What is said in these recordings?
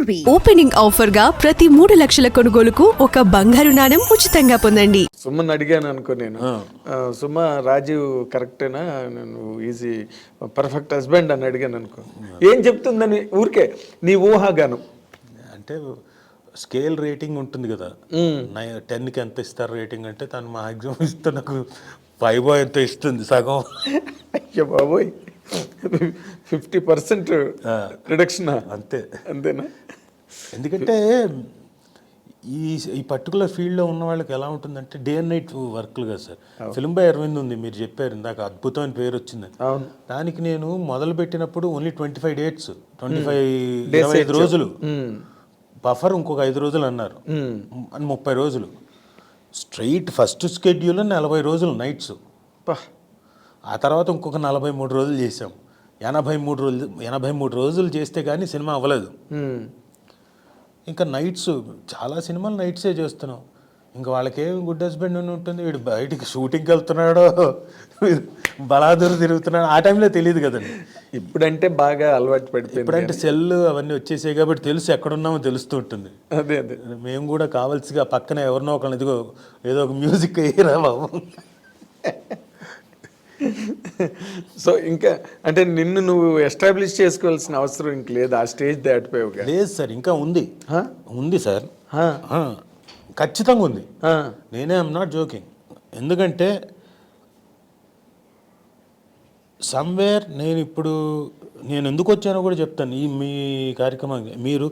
Purvi. Opening offer గా ప్రతి 3 లక్షల కొనుగోలుకు ఒక బంగారు నాణెం ఉచితంగా పొందండి. సుమన్ అడిగాను అనుకో నేను, సుమ రాజీవ్ కరెక్టేనా, నువ్వు ఈజీ పర్ఫెక్ట్ హస్బెండ్ అని అడిగాను అనుకో, ఏం చెప్తుందని ఊరికే నీ ఊహాగానం. అంటే స్కేల్ రేటింగ్ ఉంటుంది కదా, 10కి ఎంత ఇస్తారు రేటింగ్ అంటే తను మ్యాక్సిమం ఇస్తే నాకు 5 ఎంత ఇస్తుంది, సగం. అయ్యో బాబోయ్, 50% రిడక్షన్ అంతే. అంతేనా? ఎందుకంటే ఈ పర్టికులర్ ఫీల్డ్లో ఉన్న వాళ్ళకి ఎలా ఉంటుందంటే డే అండ్ నైట్ వర్క్లు కదా సార్. ఫిల్మ్ బై అరవింద్ ఉంది, మీరు చెప్పారు ఇందాక, అద్భుతమైన పేరు వచ్చింది. దానికి నేను మొదలు పెట్టినప్పుడు ఓన్లీ 25 డేట్స్, 25 రోజులు బఫర్, ఇంకొక 5 రోజులు అన్నారు, 30 రోజులు స్ట్రైట్. ఫస్ట్ స్కెడ్యూల్ 40 రోజులు నైట్స్, ఆ తర్వాత ఇంకొక 43 రోజులు చేసాం. 83 రోజులు చేస్తే కానీ సినిమా అవ్వలేదు. ఇంకా నైట్స్, చాలా సినిమాలు నైట్సే చేస్తున్నాం. ఇంకా వాళ్ళకేం గుడ్ హస్బెండ్ అని ఉంటుంది, వీడు బయటికి షూటింగ్కి వెళ్తున్నాడో బలాదూరు తిరుగుతున్నాడో ఆ టైంలో తెలియదు కదండి. ఇప్పుడంటే బాగా అలవాటు పడిపోయింది. ఇప్పుడంటే సెల్ అవన్నీ వచ్చేసాయి కాబట్టి తెలుసు, ఎక్కడున్నామో తెలుస్తూ ఉంటుంది. అదే అదే, మేము కూడా కావాల్సిగా పక్కన ఎవరినో ఒకళ్ళని, ఇదిగో ఏదో ఒక మ్యూజిక్ వేయరా బాబు. సో ఇంకా అంటే నిన్ను నువ్వు ఎస్టాబ్లిష్ చేసుకోవాల్సిన అవసరం ఇంక లేదు, ఆ స్టేజ్ దాటిపోయావు. లేదు సార్, ఇంకా ఉంది. ఉంది సార్, ఖచ్చితంగా ఉంది. నేనే ఐఎమ్ నాట్ జోకింగ్. ఎందుకంటే సమ్వేర్ నేను ఎందుకు వచ్చానో కూడా చెప్తాను. మీ కార్యక్రమానికి మీరు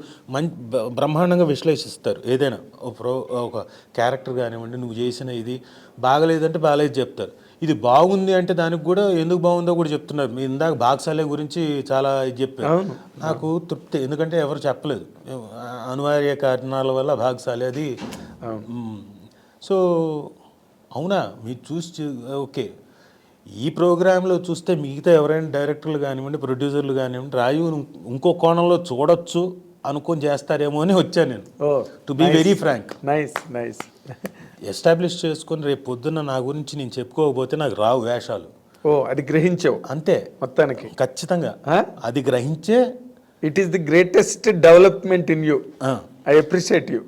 బ్రహ్మాండంగా విశ్లేషిస్తారు. ఏదైనా ఒక క్యారెక్టర్ కానివ్వండి, నువ్వు చేసిన ఇది బాగలేదంటే బాగలేదు చెప్తారు, ఇది బాగుంది అంటే దానికి కూడా ఎందుకు బాగుందో కూడా చెప్తున్నారు. మీరు ఇందాక బాక్సాలే గురించి చాలా ఇది చెప్పారు, నాకు తృప్తి. ఎందుకంటే ఎవరు చెప్పలేదు, అనివార్య కారణాల వల్ల బాక్సాలే అది. సో అవునా, మీరు చూసి ఓకే. ఈ ప్రోగ్రాంలో చూస్తే మిగతా ఎవరైనా డైరెక్టర్లు కానివ్వండి, ప్రొడ్యూసర్లు కానివ్వండి, రాజు ఇంకో కోణంలో చూడొచ్చు అనుకొని చేస్తారేమో అని వచ్చాను నేను. To be very frank. Nice nice. Establish చేసుకొని రేపు పొద్దున్న నా గురించి నేను చెప్పుకోకపోతే నాకు రావు వేషాలు. అది గ్రహించావు అంతే మొత్తానికి. ఖచ్చితంగా అది గ్రహించే. It is the greatest development in you. I appreciate you.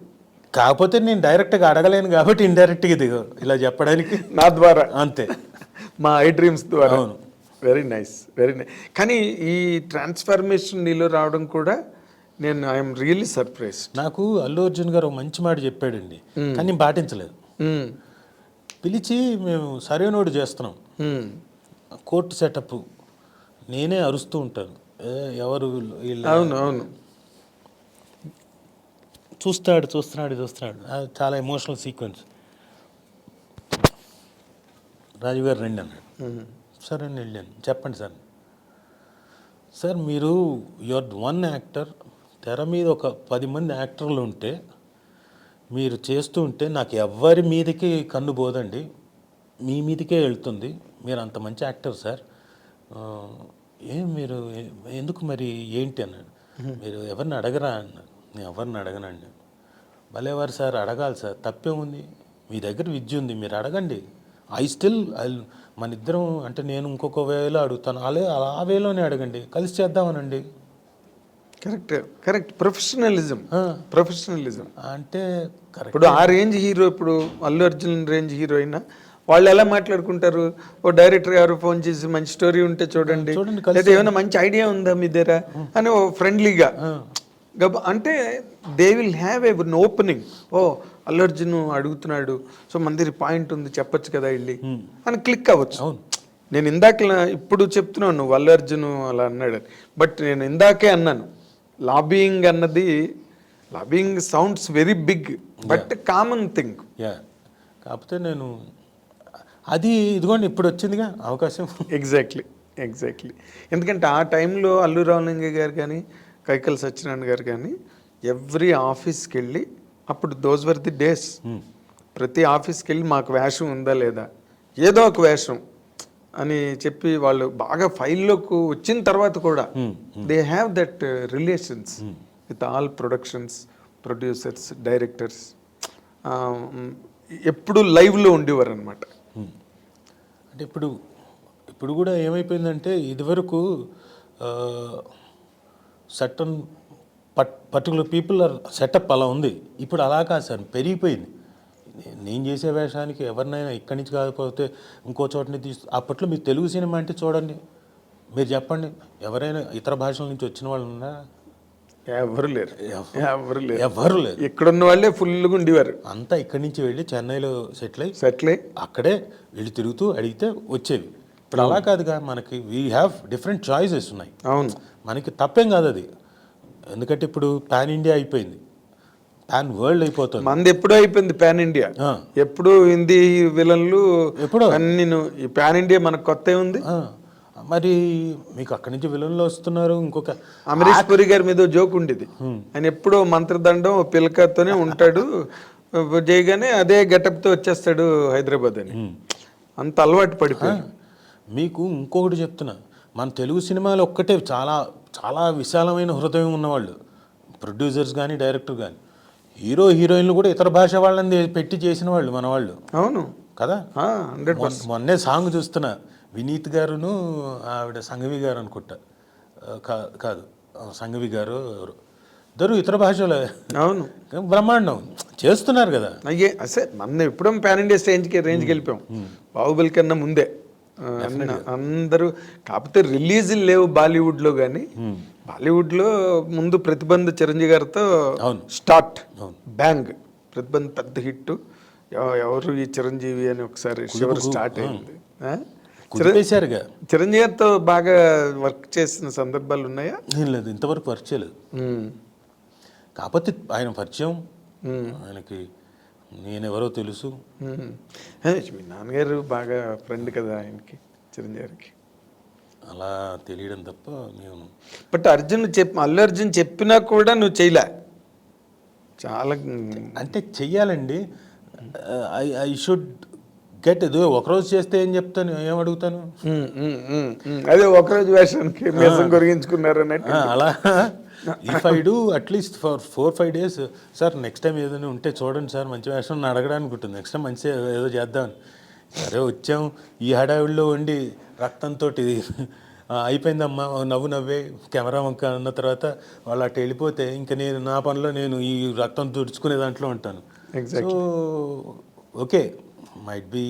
కాకపోతే నేను డైరెక్ట్గా అడగలేను కాబట్టి ఇండైరెక్ట్గా దిగు ఇలా చెప్పడానికి నా ద్వారా. అంతే, మా ఐ డ్రీమ్స్ ద్వారా. Very nice, very nice. కానీ ఈ ట్రాన్స్ఫర్మేషన్ నీలో రావడం కూడా నేను ఐఎమ్ రియల్లీ సర్ప్రైజ్. నాకు అల్లు అర్జున్ గారు ఒక మంచి మాట చెప్పాడండి, కానీ నేను పాటించలేదు. పిలిచి మేము సరైనోడు చేస్తున్నాం, కోర్టు సెటప్, నేనే అరుస్తూ ఉంటాను, ఎవరు అవును అవును చూస్తున్నాడు. చాలా ఎమోషనల్ సీక్వెన్స్. రాజు గారు రండి అన్నాడు. సరే అని వెళ్ళాను. చెప్పండి సార్ మీరు యువర్ వన్ యాక్టర్, తెర మీద ఒక 10 మంది యాక్టర్లు ఉంటే మీరు చేస్తూ ఉంటే నాకు ఎవ్వరి మీదకి కన్ను పోదండి, మీ మీదకే వెళ్తుంది. మీరు అంత మంచి యాక్టర్ సార్, మీరు ఎందుకు మరి ఏంటి అన్నాడు. మీరు ఎవరిని అడగరా అన్నాడు. నేను ఎవరిని అడగనండి. భలేవారు సార్, అడగాలి సార్, తప్పే ఉంది, మీ దగ్గర విద్య ఉంది, మీరు అడగండి. మన ఇద్దరం అంటే నేను ఇంకొక వేలో అడుగుతాను, ఆ వేలోనే అడగండి, కలిసి చేద్దామనండి. కరెక్ట్. ప్రొఫెషనలిజం అంటే ఇప్పుడు ఆ రేంజ్ హీరో, ఇప్పుడు అల్లు అర్జున్ రేంజ్ హీరో అయినా వాళ్ళు ఎలా మాట్లాడుకుంటారు, ఓ డైరెక్టర్ గారు ఫోన్ చేసి మంచి స్టోరీ ఉంటే చూడండి, లేదా ఏమైనా మంచి ఐడియా ఉందా మీ దగ్గర అని ఓ ఫ్రెండ్లీగా అంటే they will have an opening. ఓ అల్లు అర్జున్ అడుగుతున్నాడు, సో మన దగ్గర పాయింట్ ఉంది, చెప్పొచ్చు కదా వెళ్ళి అని క్లిక్ అవ్వచ్చు. నేను ఇందాక ఇప్పుడు చెప్తున్నాను నువ్వు అల్లు అర్జున్ అలా అన్నాడు, బట్ నేను ఇందాకే అన్నాను, లాబియింగ్ అన్నది, lobbying sounds very big but common thing. కాకపోతే నేను అది ఇదిగోండి ఇప్పుడు వచ్చిందిగా అవకాశం. ఎగ్జాక్ట్లీ. ఎందుకంటే ఆ టైంలో అల్లు రామలింగ గారు కానీ, కైకల్ సత్యనారాయణ గారు కానీ ఎవ్రీ ఆఫీస్కి వెళ్ళి, అప్పుడు దోస్ వర్ ది డేస్, ప్రతి ఆఫీస్కి వెళ్ళి మాకు వేషం ఉందా లేదా, ఏదో ఒక వేషం అని చెప్పి వాళ్ళు బాగా ఫైల్లోకి వచ్చిన తర్వాత కూడా they have that relations with all productions, producers, directors. ఎప్పుడు లైవ్లో ఉండేవారు అనమాట. అంటే ఇప్పుడు కూడా ఏమైపోయిందంటే, ఇదివరకు certain particular people are setup అలా ఉంది. ఇప్పుడు అలా కాదు సార్, పెరిగిపోయింది. నేను చేసే వేషానికి ఎవరినైనా ఇక్కడి నుంచి కాకపోతే ఇంకో చోటని అప్పట్లో మీరు తెలుగు సినిమా అంటే చూడండి, మీరు చెప్పండి, ఎవరైనా ఇతర భాషల నుంచి వచ్చిన వాళ్ళు ఉన్నారా? ఎవరు లేరు. ఎవరు లేరు. ఇక్కడున్న వాళ్ళే ఫుల్గా ఉండేవారు. అంతా ఇక్కడి నుంచి వెళ్ళి చెన్నైలో సెటిల్ అయ్యి అక్కడే వెళ్ళి తిరుగుతూ అడిగితే వచ్చేవి. ఇప్పుడు అలా కాదుగా, మనకి వీ హ్యావ్ డిఫరెంట్ చాయిసెస్ ఉన్నాయి. అవును, మనకి తప్పేం కాదు అది, ఎందుకంటే ఇప్పుడు పాన్ ఇండియా అయిపోయింది, పాన్ వరల్డ్ అయిపోతుంది. మనది ఎప్పుడో అయిపోయింది పాన్ ఇండియా. ఎప్పుడు హిందీ విలన్లు ఎప్పుడో అన్ని. ఈ పాన్ ఇండియా మనకు కొత్త ఉంది. మరి మీకు అక్కడి నుంచి విలన్లు వస్తున్నారు. ఇంకొక అమరీష్ పురి గారి మీద జోక్ ఉండేది, ఆయన ఎప్పుడో మంత్రదండం పిలకతోనే ఉంటాడు, చేయగానే అదే గెటప్తో వచ్చేస్తాడు హైదరాబాద్ అని. అంత అలవాటు పడిపోయాడు. మీకు ఇంకొకటి చెప్తున్నా, మన తెలుగు సినిమాలో ఒక్కటే చాలా చాలా విశాలమైన హృదయం ఉన్నవాళ్ళు, ప్రొడ్యూసర్స్ కానీ డైరెక్టర్ కానీ, హీరో హీరోయిన్లు కూడా ఇతర భాష వాళ్ళని పెట్టి చేసిన వాళ్ళు మన వాళ్ళు. అవును కదా. 100%. మొన్నే సాంగ్ చూస్తున్నా, వినీత్ గారును ఆవిడ సంఘవి గారు అనుకుంటా, కాదు సంఘవి గారు ఇద్దరు ఇతర భాషలో. అవును, బ్రహ్మాండం చేస్తున్నారు కదా. అయ్యే అసే మనం ఎప్పుడో పాన్ ఇండియా రేంజ్కి వెళ్ళిపోయాం. బాహుబలి కన్నా ముందే అందరూ. కాకపోతే రిలీజులు లేవు బాలీవుడ్లో, కానీ బాలీవుడ్లో ముందు ప్రతిబంధ్ చిరంజీవి గారితో స్టార్ట్, బ్యాంగ్ ప్రతిబంధ్ పెద్ద హిట్. ఎవరు ఈ చిరంజీవి అని ఒకసారి షివర్ స్టార్ట్ అయింది. చిరంజీవి గారితో బాగా వర్క్ చేసిన సందర్భాలు ఉన్నాయా? లేదు, ఇంతవరకు వర్క్ చేయలేదు. కాకపోతే ఆయన పరిచయం, ఆయనకి నేనెవరో తెలుసు. మీ నాన్నగారు బాగా ఫ్రెండ్ కదా ఆయనకి, చిరంజీవి గారికి. అలా తెలియడం తప్ప నేను. బట్ అల్లు అర్జున్ చెప్పినా కూడా నువ్వు చేయలే. చాలా అంటే చెయ్యాలండి. ఐ షుడ్ గెట్ ఇది. ఒకరోజు చేస్తే ఏం చెప్తాను, ఏం అడుగుతాను? అదే ఒకరోజు వేషానికి మీసం కొరిగించుకున్నారు అన్నట్టు. అలా if I do at least for 4-5 days, sir next time ఏదైనా ఉంటే చూడండి సార్, మంచి వేషం అని అడగడానికి ఉంటుంది. నెక్స్ట్ టైం మంచిగా ఏదో చేద్దామని. సరే వచ్చాం, ఈ హడావిడిలో ఉండి రక్తంతో అయిపోయిందమ్మా, నవ్వు నవ్వే కెమెరా వంక అన్న తర్వాత వాళ్ళు అటు వెళ్ళిపోతే ఇంకా నేను నా పనిలో నేను ఈ రక్తం తుడుచుకునే దాంట్లో ఉంటాను. సో ఓకే, మైట్ బి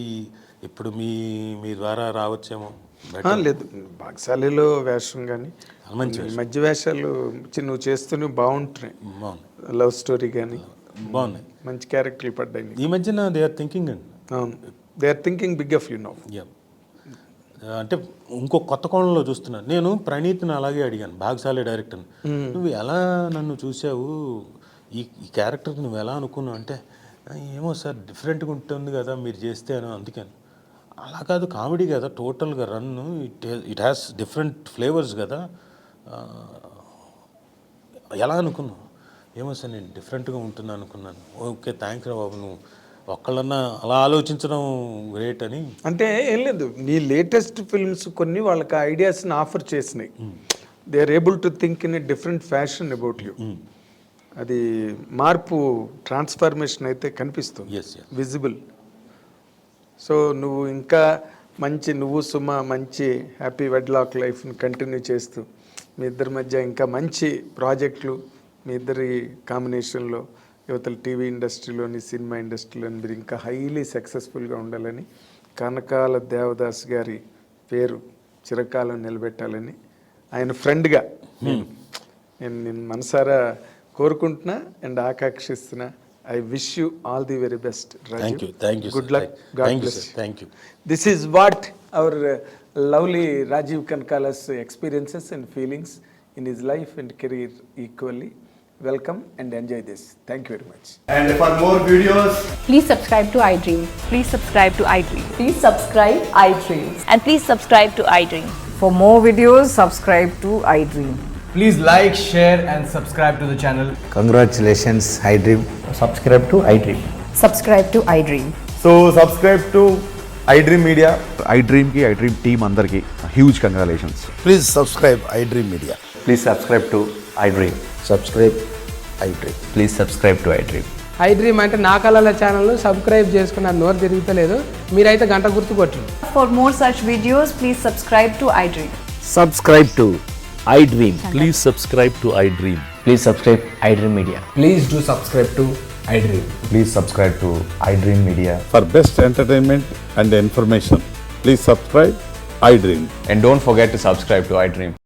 ఇప్పుడు మీ ద్వారా రావచ్చేమో. లేదు, బాక్సాలిలో వేషం కానీ మంచి మధ్య వేషాలు నువ్వు చేస్తూనే బాగుంటున్నాయి. లవ్ స్టోరీ కానీ బాగున్నాయి, మంచి క్యారెక్టర్లు పడ్డాయి ఈ మధ్యన. దే ఆర్ థింకింగ్ అండి. అవును, they are thinking big of you now. అంటే ఇంకో కొత్త కోణంలో చూస్తున్నాను. నేను ప్రణీత్ని అలాగే అడిగాను, బాగ్సాలి డైరెక్టర్ని, నువ్వు ఎలా నన్ను చూసావు, ఈ క్యారెక్టర్కి నువ్వు ఎలా అనుకున్నావు అంటే, ఏమో సార్ డిఫరెంట్గా ఉంటుంది కదా మీరు చేస్తే అని. అందుకని అలా కాదు, కామెడీ కదా టోటల్గా run, it has different flavours కదా. ఎలా అనుకున్నావు? ఏమో సార్ నేను డిఫరెంట్గా ఉంటుంది అనుకున్నాను. ఓకే, థ్యాంక్స్ రా బాబు, నువ్వు ఒక్కళ్ళన్నా అలా ఆలోచించడం గ్రేట్ అని. అంటే ఏం లేదు, నీ లేటెస్ట్ ఫిల్మ్స్ కొన్ని వాళ్ళకి ఐడియాస్ని ఆఫర్ చేసినాయి. They are able to think in a different fashion about you. అది మార్పు, ట్రాన్స్ఫర్మేషన్ అయితే కనిపిస్తుంది, విజిబుల్. సో నువ్వు ఇంకా మంచి, నువ్వు సుమ మంచి హ్యాపీ వెడ్లాక్ లైఫ్ని కంటిన్యూ చేస్తూ మీ ఇద్దరి మధ్య ఇంకా మంచి ప్రాజెక్టులు, మీ ఇద్దరి కాంబినేషన్లో యువతల టీవీ ఇండస్ట్రీలోని, సినిమా ఇండస్ట్రీలోని మీరు ఇంకా హైలీ సక్సెస్ఫుల్గా ఉండాలని, కనకాల దేవదాస్ గారి పేరు చిరకాలం నిలబెట్టాలని ఆయన ఫ్రెండ్గా నేను మనసారా కోరుకుంటున్నా and ఆకాంక్షిస్తున్నా. I wish you all the very best, Raju. Thank you. Good luck. God bless you. Thank you. This is what our lovely Rajiv Kanakala's experiences and feelings in his life and career equally. Welcome and enjoy this. Thank you very much. And for more videos, please subscribe to iDream. Please subscribe to iDream. Please subscribe iDream. And please subscribe to iDream. For more videos, subscribe to iDream. please like, share and subscribe to the channel. Congratulations, iDream. Subscribe to iDream. Subscribe to iDream. So subscribe to iDream Media. iDream ki iDream team andarki huge congratulations. Please subscribe iDream Media. Please subscribe to iDream. Subscribe iDream. Please subscribe to iDream. iDream అంటే నా కళల channel subscribe చేసుకున్న నోరు తిరుగుతలేదు, మీరైతే గంట గుర్తు కొట్టండి. For more such videos, please subscribe to iDream. Subscribe to iDream. Please subscribe to iDream. Please subscribe iDream Media. Please do subscribe to iDream. Please subscribe to iDream Media. For best entertainment and information, please subscribe iDream. And don't forget to subscribe to iDream.